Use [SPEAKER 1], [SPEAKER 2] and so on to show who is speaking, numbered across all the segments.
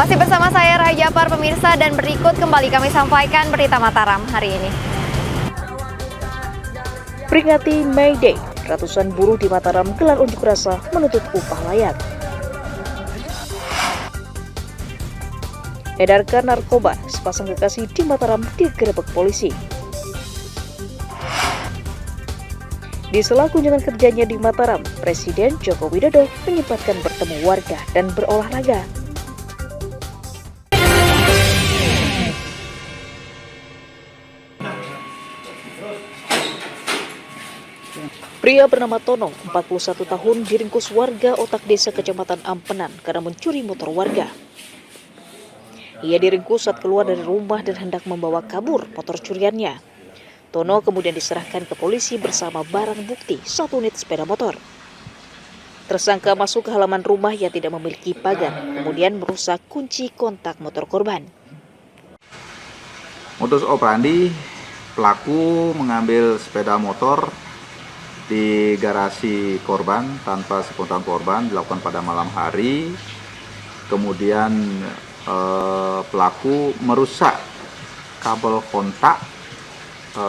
[SPEAKER 1] Masih bersama saya Raja Japar pemirsa, dan berikut kembali kami sampaikan berita Mataram hari ini.
[SPEAKER 2] Peringati May Day, ratusan buruh di Mataram gelar unjuk rasa menuntut upah layak. Edarkan narkoba, sepasang kekasih di Mataram digerebek polisi. Di sela kunjungan kerjanya di Mataram, Presiden Joko Widodo menyempatkan bertemu warga dan berolahraga. Pria bernama Tono, 41 tahun, diringkus warga Otak Desa Kecamatan Ampenan karena mencuri motor warga. Ia diringkus saat keluar dari rumah dan hendak membawa kabur motor curiannya. Tono kemudian diserahkan ke polisi bersama barang bukti 1 unit sepeda motor. Tersangka masuk ke halaman rumah yang tidak memiliki pagar, kemudian merusak kunci kontak motor korban.
[SPEAKER 3] Modus operandi, pelaku mengambil sepeda motor di garasi korban tanpa sepengetahuan korban, dilakukan pada malam hari. Kemudian pelaku merusak kabel kontak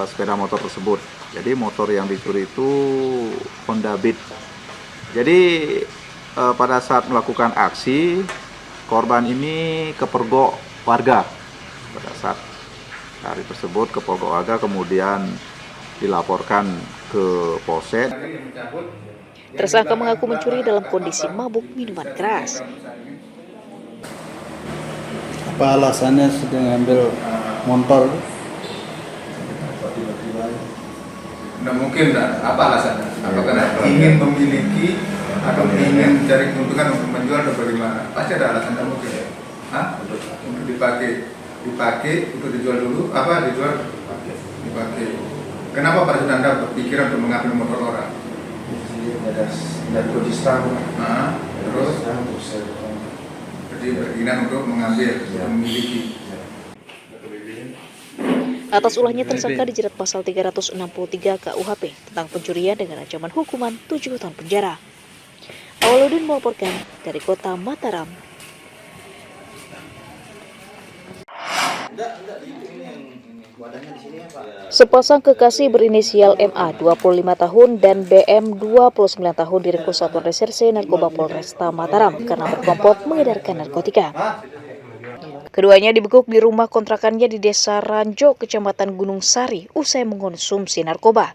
[SPEAKER 3] sepeda motor tersebut. Jadi motor yang dicuri itu Honda Beat. Jadi pada saat melakukan aksi, korban ini kepergok warga. Pada saat hari tersebut kepergok warga, kemudian dilaporkan ke Polsek.
[SPEAKER 2] Tersangka mengaku mencuri dalam kondisi mabuk minuman keras.
[SPEAKER 4] Apa alasannya sudah ngambil motor?
[SPEAKER 5] Nggak mungkin, apa alasannya? Apakah ingin memiliki atau ingin mencari keuntungan untuk menjual atau bagaimana? Pasti ada alasan, nggak mungkin. Untuk dipakai untuk dijual dulu, dipakai. Kenapa pada saat Anda berpikiran untuk mengambil motor orang? Dari Kurdistan. Terus? Jadi berkeinginan untuk mengambil, memiliki.
[SPEAKER 2] Atas ulahnya tersangka dijerat pasal 363 KUHP tentang pencurian dengan ancaman hukuman 7 tahun penjara. Awaludin melaporkan dari kota Mataram. Sepasang kekasih berinisial MA 25 tahun dan BM 29 tahun diringkus Satuan Reserse Narkoba Polresta Mataram karena berkomplot mengedarkan narkotika. Keduanya dibekuk di rumah kontrakannya di Desa Ranjo, Kecamatan Gunung Sari, usai mengkonsumsi narkoba.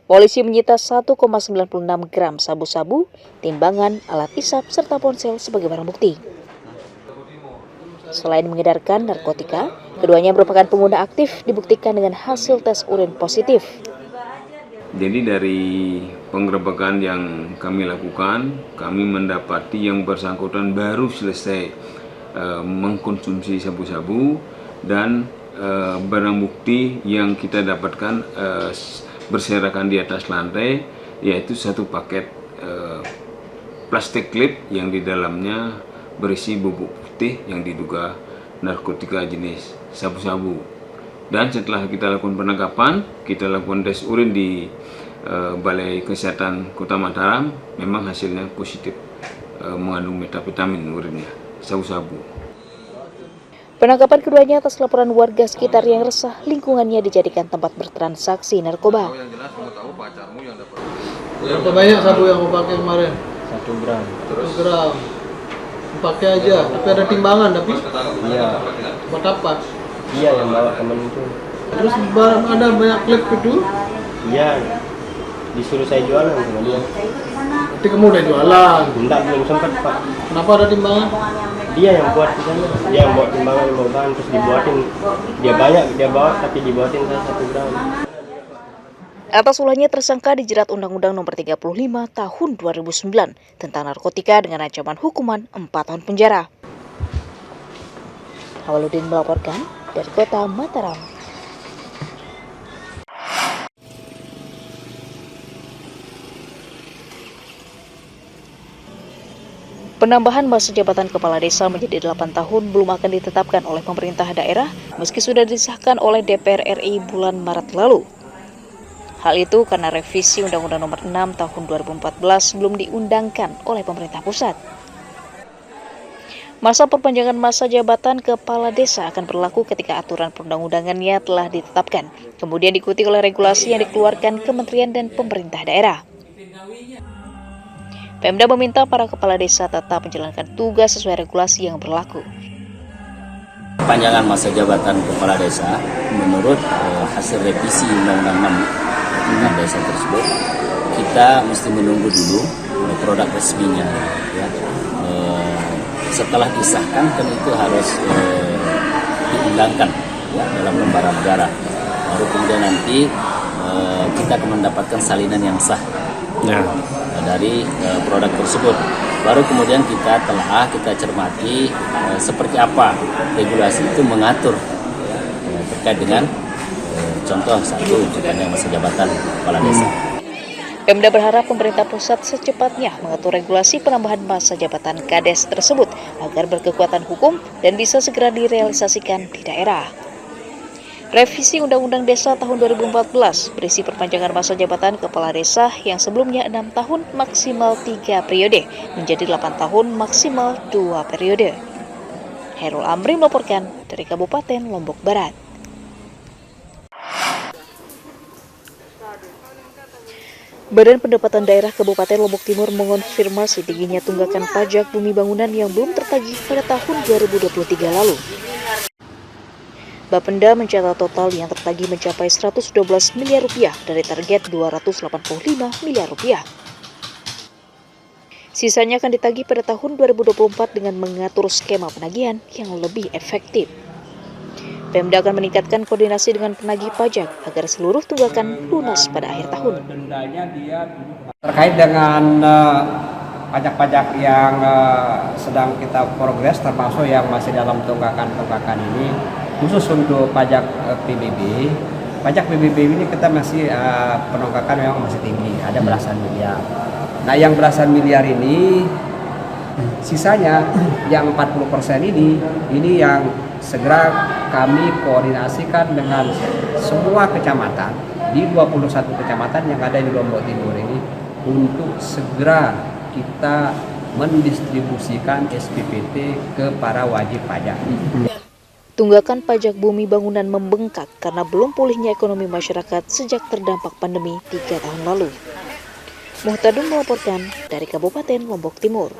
[SPEAKER 2] Polisi menyita 1,96 gram sabu-sabu, timbangan, alat isap, serta ponsel sebagai barang bukti. Selain mengedarkan narkotika, keduanya merupakan pengguna aktif dibuktikan dengan hasil tes urin positif.
[SPEAKER 6] Jadi dari penggerebekan yang kami lakukan, kami mendapati yang bersangkutan baru selesai mengkonsumsi sabu-sabu, dan barang bukti yang kita dapatkan berserakan di atas lantai, yaitu 1 paket plastik klip yang di dalamnya berisi bubuk putih yang diduga narkotika jenis sabu-sabu. Dan setelah kita lakukan penangkapan, kita lakukan tes urin di Balai Kesehatan Kota Mataram, memang hasilnya positif mengandung metapetamin urinnya, sabu-sabu.
[SPEAKER 2] Penangkapan keduanya atas laporan warga sekitar yang resah lingkungannya dijadikan tempat bertransaksi narkoba.
[SPEAKER 4] Berapa banyak sabu yang kau pakai kemarin?
[SPEAKER 7] 1 gram.
[SPEAKER 4] 1 gram. Pakai aja, tapi ada timbangan tapi?
[SPEAKER 7] Iya.
[SPEAKER 4] Buat apa?
[SPEAKER 7] Iya, yang bawa temen itu.
[SPEAKER 4] Terus barang ada banyak klip itu?
[SPEAKER 7] Iya. Disuruh saya jualan sama dia.
[SPEAKER 4] Nanti kamu udah jualan?
[SPEAKER 7] Enggak, belum sempat, Pak.
[SPEAKER 4] Kenapa ada timbangan?
[SPEAKER 7] Dia yang buat di sana. Dia yang buat timbangan, yang bawa bahan, terus dibuatin. Dia banyak, dia bawa tapi dibuatin saya 1 gram.
[SPEAKER 2] Atas ulahnya tersangka dijerat Undang-Undang Nomor 35 Tahun 2009 tentang narkotika dengan ancaman hukuman 4 tahun penjara. Awaludin melaporkan dari kota Mataram. Penambahan masa jabatan kepala desa menjadi 8 tahun belum akan ditetapkan oleh pemerintah daerah meski sudah disahkan oleh DPR RI bulan Maret lalu. Hal itu karena revisi Undang-Undang Nomor 6 Tahun 2014 belum diundangkan oleh pemerintah pusat. Masa perpanjangan masa jabatan kepala desa akan berlaku ketika aturan perundang-undangannya telah ditetapkan, kemudian diikuti oleh regulasi yang dikeluarkan kementerian dan pemerintah daerah. Pemda meminta para kepala desa tetap menjalankan tugas sesuai regulasi yang berlaku.
[SPEAKER 8] Perpanjangan masa jabatan kepala desa menurut hasil revisi Undang-Undang 6 tentang desa tersebut, kita mesti menunggu dulu produk resminya. Ya. Setelah disahkan kan itu harus diundangkan ya, dalam lembaran negara. Baru kemudian nanti kita akan mendapatkan salinan yang sah dari produk tersebut. Baru kemudian kita cermati seperti apa regulasi itu mengatur ya, terkait dengan contoh satu yang masa jabatan kepala desa.
[SPEAKER 2] Pemda berharap pemerintah pusat secepatnya mengatur regulasi penambahan masa jabatan Kades tersebut agar berkekuatan hukum dan bisa segera direalisasikan di daerah. Revisi Undang-Undang Desa tahun 2014 berisi perpanjangan masa jabatan kepala desa yang sebelumnya 6 tahun maksimal 3 periode menjadi 8 tahun maksimal 2 periode. Herul Amri melaporkan dari Kabupaten Lombok Barat. Badan Pendapatan Daerah Kabupaten Lombok Timur mengonfirmasi tingginya tunggakan pajak bumi bangunan yang belum tertagih pada tahun 2023 lalu. Bapenda mencatat total yang tertagih mencapai 112 miliar rupiah dari target 285 miliar rupiah. Sisanya akan ditagih pada tahun 2024 dengan mengatur skema penagihan yang lebih efektif. Pemda akan meningkatkan koordinasi dengan penagih pajak agar seluruh tunggakan lunas pada akhir tahun.
[SPEAKER 9] Terkait dengan pajak-pajak yang sedang kita progres, termasuk yang masih dalam tunggakan ini, khusus untuk pajak PBB. Pajak PBB ini kita masih penunggakan memang masih tinggi, ada belasan miliar. Nah, yang belasan miliar ini, sisanya yang 40% ini yang segera kami koordinasikan dengan semua kecamatan di 21 kecamatan yang ada di Lombok Timur ini untuk segera kita mendistribusikan SPPT ke para wajib pajak.
[SPEAKER 2] Tunggakan pajak bumi bangunan membengkak karena belum pulihnya ekonomi masyarakat sejak terdampak pandemi 3 tahun lalu. Muhtadun melaporkan dari Kabupaten Lombok Timur.